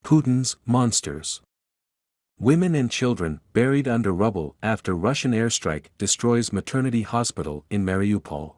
Putin's monsters. Women and children buried under rubble after Russian airstrike destroys maternity hospital in Mariupol.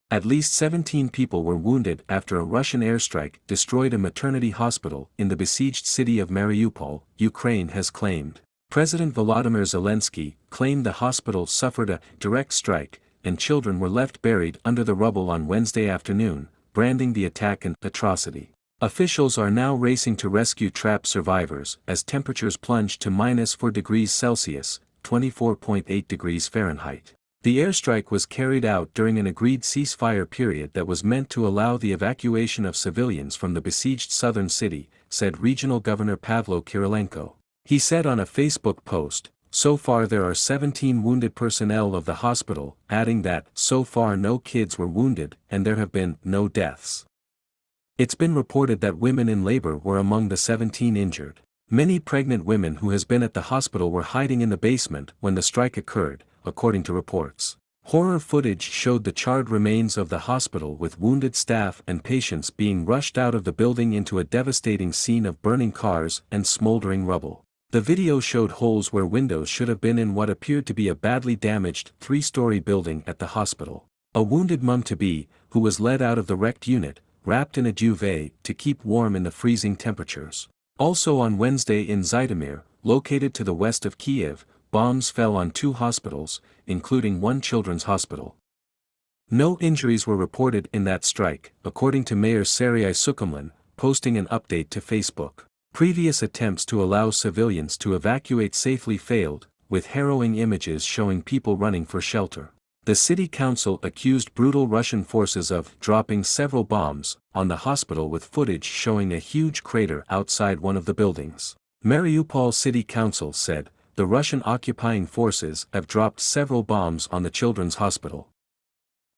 At least 17 people were wounded after a Russian airstrike destroyed a maternity hospital in the besieged city of Mariupol, Ukraine has claimed. President Volodymyr Zelensky claimed the hospital suffered a direct strike, and children were left buried under the rubble on Wednesday afternoon, branding the attack an atrocity. Officials are now racing to rescue trapped survivors as temperatures plunge to -4 degrees Celsius, 24.8 degrees Fahrenheit. The airstrike was carried out during an agreed ceasefire period that was meant to allow the evacuation of civilians from the besieged southern city, said Regional Governor Pavlo Kirilenko. He said on a Facebook post, "So far there are 17 wounded personnel of the hospital," adding that, "So far no kids were wounded and there have been no deaths." It's been reported that women in labor were among the 17 injured. Many pregnant women who has been at the hospital were hiding in the basement when the strike occurred, according to reports. Horror footage showed the charred remains of the hospital with wounded staff and patients being rushed out of the building into a devastating scene of burning cars and smoldering rubble. The video showed holes where windows should have been in what appeared to be a badly damaged 3-story building at the hospital. A wounded mum-to-be, who was led out of the wrecked unit, wrapped in a duvet to keep warm in the freezing temperatures. Also on Wednesday in Zhytomyr, located to the west of Kiev, bombs fell on 2 hospitals, including one children's hospital. No injuries were reported in that strike, according to Mayor Serhiy Sukhomlin, posting an update to Facebook. Previous attempts to allow civilians to evacuate safely failed, with harrowing images showing people running for shelter. The city council accused brutal Russian forces of dropping several bombs on the hospital, with footage showing a huge crater outside one of the buildings. Mariupol City Council said, the Russian occupying forces have dropped several bombs on the children's hospital.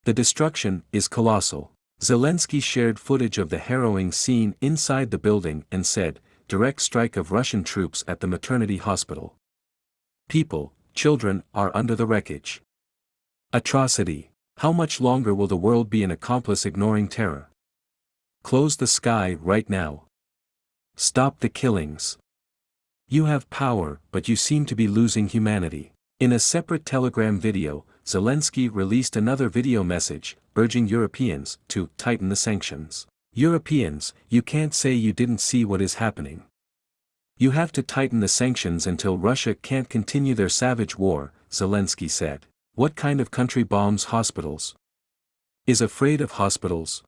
The destruction is colossal. Zelensky shared footage of the harrowing scene inside the building and said, "Direct strike of Russian troops at the maternity hospital. People, children, are under the wreckage. Atrocity. How much longer will the world be an accomplice ignoring terror? Close the sky right now. Stop the killings. You have power, but you seem to be losing humanity." In a separate Telegram video, Zelensky released another video message, urging Europeans to tighten the sanctions. "Europeans, you can't say you didn't see what is happening. You have to tighten the sanctions until Russia can't continue their savage war," Zelensky said. What kind of country bombs hospitals? Is afraid of hospitals?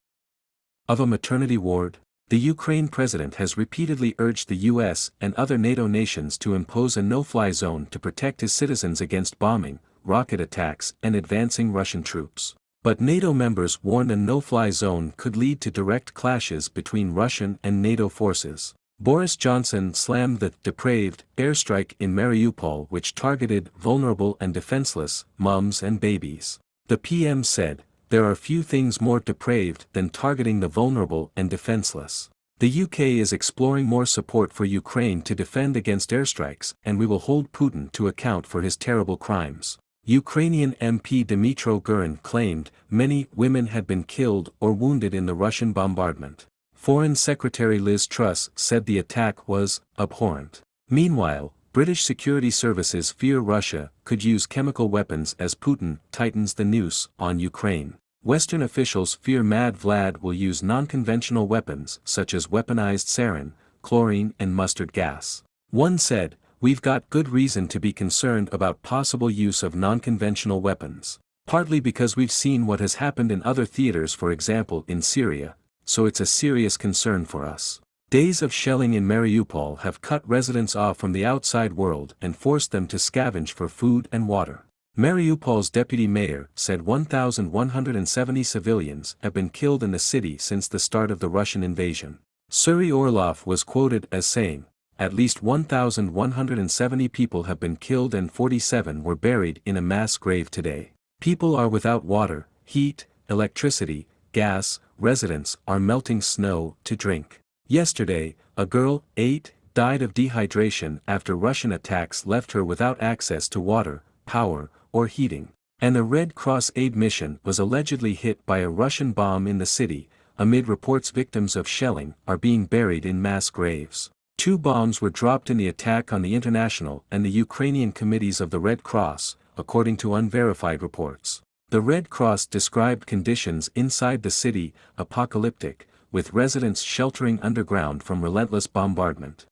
Of a maternity ward? The Ukraine president has repeatedly urged the US and other NATO nations to impose a no-fly zone to protect his citizens against bombing, rocket attacks and advancing Russian troops. But NATO members warned a no-fly zone could lead to direct clashes between Russian and NATO forces. Boris Johnson slammed the depraved airstrike in Mariupol, which targeted vulnerable and defenseless mums and babies. The PM said, "There are few things more depraved than targeting the vulnerable and defenseless. The UK is exploring more support for Ukraine to defend against airstrikes, and we will hold Putin to account for his terrible crimes." Ukrainian MP Dmytro Gurin claimed many women had been killed or wounded in the Russian bombardment. Foreign Secretary Liz Truss said the attack was abhorrent. Meanwhile, British security services fear Russia could use chemical weapons as Putin tightens the noose on Ukraine. Western officials fear Mad Vlad will use non-conventional weapons such as weaponized sarin, chlorine and mustard gas. One said, "We've got good reason to be concerned about possible use of non-conventional weapons. Partly because we've seen what has happened in other theaters, for example in Syria. So it's a serious concern for us." Days of shelling in Mariupol have cut residents off from the outside world and forced them to scavenge for food and water. Mariupol's deputy mayor said 1,170 civilians have been killed in the city since the start of the Russian invasion. Suri Orlov was quoted as saying, "At least 1,170 people have been killed and 47 were buried in a mass grave today. People are without water, heat, electricity, gas, residents are melting snow to drink." Yesterday, a girl, 8, died of dehydration after Russian attacks left her without access to water, power, or heating. And a Red Cross aid mission was allegedly hit by a Russian bomb in the city. Amid reports victims of shelling are being buried in mass graves. 2 bombs were dropped in the attack on the international and the Ukrainian committees of the Red Cross, according to unverified reports. The Red Cross described conditions inside the city apocalyptic, with residents sheltering underground from relentless bombardment.